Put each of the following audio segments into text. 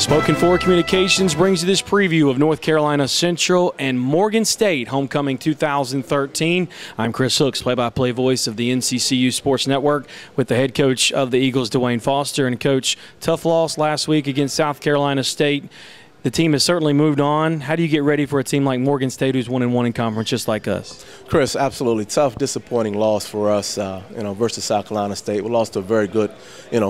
Spoken For Communications brings you this preview of North Carolina Central and Morgan State Homecoming 2013. I'm Chris Hooks, play-by-play voice of the NCCU Sports Network, with the head coach of the Eagles, Dwayne Foster. And Coach, tough loss last week against South Carolina State. The team has certainly moved on. How do you get ready for a team like Morgan State, who's 1-1 in conference, just like us? Chris, absolutely tough, disappointing loss for us. Versus South Carolina State. We lost to a very good,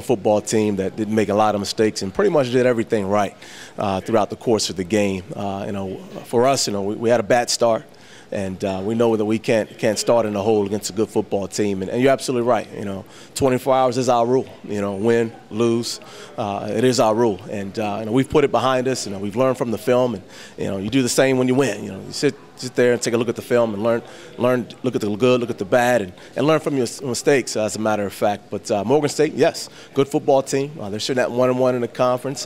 football team that didn't make a lot of mistakes and pretty much did everything right throughout the course of the game. For us, we had a bad start. And we know that we can't start in the hole against a good football team. And you're absolutely right. 24 hours is our rule. Win, lose, it is our rule. And we've put it behind us. We've learned from the film. And you do the same when you win. You sit there and take a look at the film and learn, look at the good, look at the bad, and learn from your mistakes, as a matter of fact. But Morgan State, yes, good football team. They're sitting at 1-1 in the conference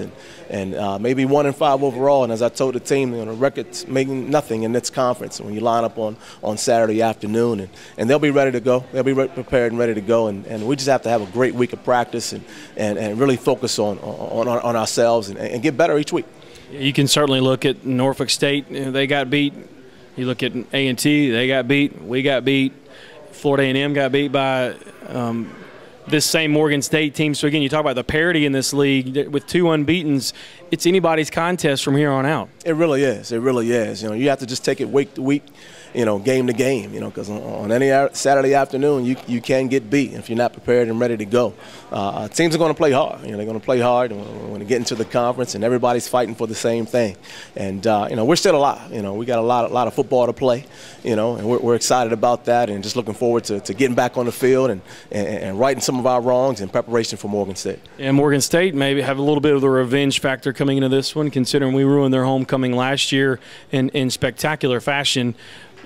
and maybe 1-5 overall. And as I told the team, the record's making nothing in this conference. And when you line up on Saturday afternoon, and they'll be ready to go. They'll be prepared and ready to go. And we just have to have a great week of practice and really focus on ourselves and get better each week. You can certainly look at Norfolk State. They got beat. You look at A&T, they got beat. We got beat. Florida A&M got beat by this same Morgan State team. So, again, you talk about the parity in this league with 2 unbeatens. It's anybody's contest from here on out. It really is. It really is. You have to just take it week to week, game to game, because on any Saturday afternoon you can get beat if you're not prepared and ready to go. Teams are going to play hard. They're going to play hard when they get into the conference, and everybody's fighting for the same thing. And we're still alive. We got a lot of football to play. And we're excited about that, and just looking forward to getting back on the field and righting some of our wrongs in preparation for Morgan State. And Morgan State maybe have a little bit of the revenge factor coming into this one, considering we ruined their homecoming last year in spectacular fashion.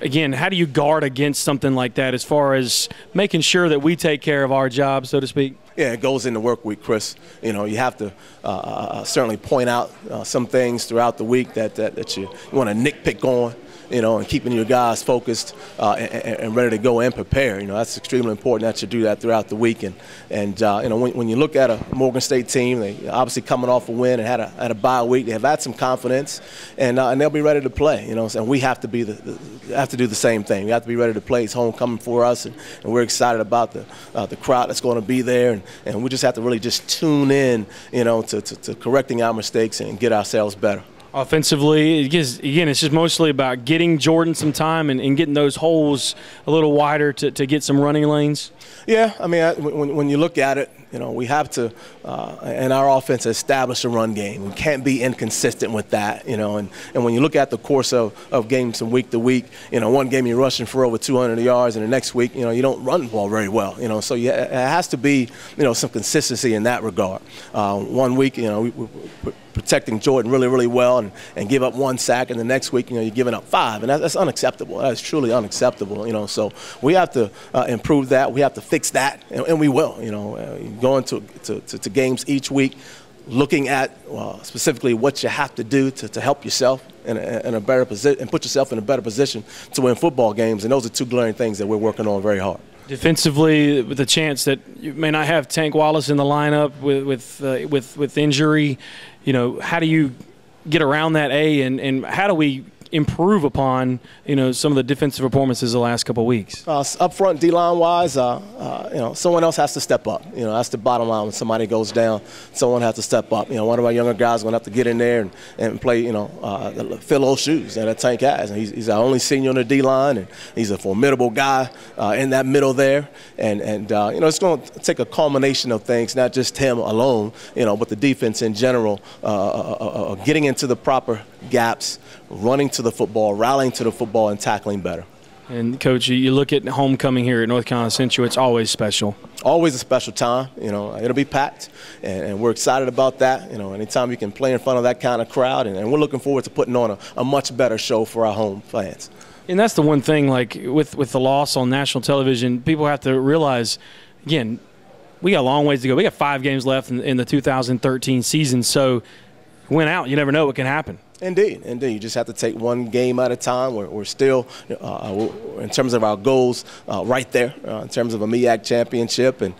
Again, how do you guard against something like that as far as making sure that we take care of our job, so to speak? Yeah, it goes in the work week, Chris. You have to certainly point out some things throughout the week that you want to nitpick on. And keeping your guys focused and ready to go and prepare. That's extremely important that you do that throughout the week. And when you look at a Morgan State team, they obviously coming off a win and had a bye week. They have had some confidence, and they'll be ready to play. And we have to do the same thing. We have to be ready to play. It's homecoming for us, and we're excited about the crowd that's going to be there. And we just have to really just tune in, to correcting our mistakes and get ourselves better. Offensively, again, it's just mostly about getting Jordan some time and getting those holes a little wider to get some running lanes. Yeah, when you look at it, we have to, in our offense, establish a run game. We can't be inconsistent with that, and when you look at the course of games from week to week, one game you're rushing for over 200 yards, and the next week, you don't run the ball very well, so it has to be, some consistency in that regard. One week, we protecting Jordan really, really well and give up 1 sack, and the next week, you're giving up 5, and that's unacceptable. That's truly unacceptable, so we have to improve that. We have to fix that, and we will, going to games each week, looking at specifically what you have to do to help yourself in a better position and put yourself in a better position to win football games, and those are 2 glaring things that we're working on very hard. Defensively, with the chance that you may not have Tank Wallace in the lineup with injury, how do you get around that, and how do we improve upon some of the defensive performances the last couple of weeks? Up front, D-line wise, someone else has to step up. That's the bottom line. When somebody goes down, someone has to step up. One of our younger guys is going to have to get in there and play, fill those shoes that Tank has. And he's our only senior on the D-line, and he's a formidable guy in that middle there. And it's going to take a culmination of things, not just him alone, but the defense in general, getting into the proper gaps, running to the football, rallying to the football, and tackling better. And, Coach, you look at homecoming here at North Carolina Central, it's always special. Always a special time. It'll be packed, and we're excited about that. Anytime you can play in front of that kind of crowd, and we're looking forward to putting on a much better show for our home fans. And that's the one thing, like, with the loss on national television, people have to realize, again, we got a long ways to go. We got 5 games left in the 2013 season, so win out, you never know what can happen. Indeed. You just have to take one game at a time. We're still, in terms of our goals, right there in terms of a MEAC championship, and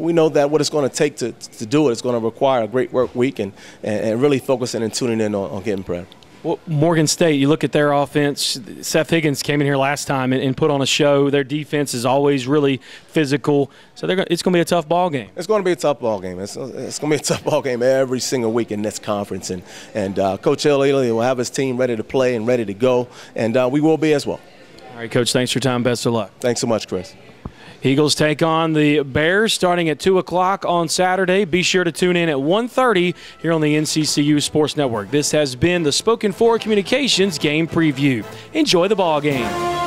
we know that what it's going to take to do it is going to require a great work week and really focusing and tuning in on getting prepped. Well, Morgan State, you look at their offense. Seth Higgins came in here last time and put on a show. Their defense is always really physical. So it's going to be a tough ball game. It's going to be a tough ball game. It's going to be a tough ball game every single week in this conference. And Coach Ely will have his team ready to play and ready to go, and we will be as well. All right, Coach, thanks for your time. Best of luck. Thanks so much, Chris. Eagles take on the Bears starting at 2 o'clock on Saturday. Be sure to tune in at 1:30 here on the NCCU Sports Network. This has been the Spoken For Communications Game Preview. Enjoy the ball game.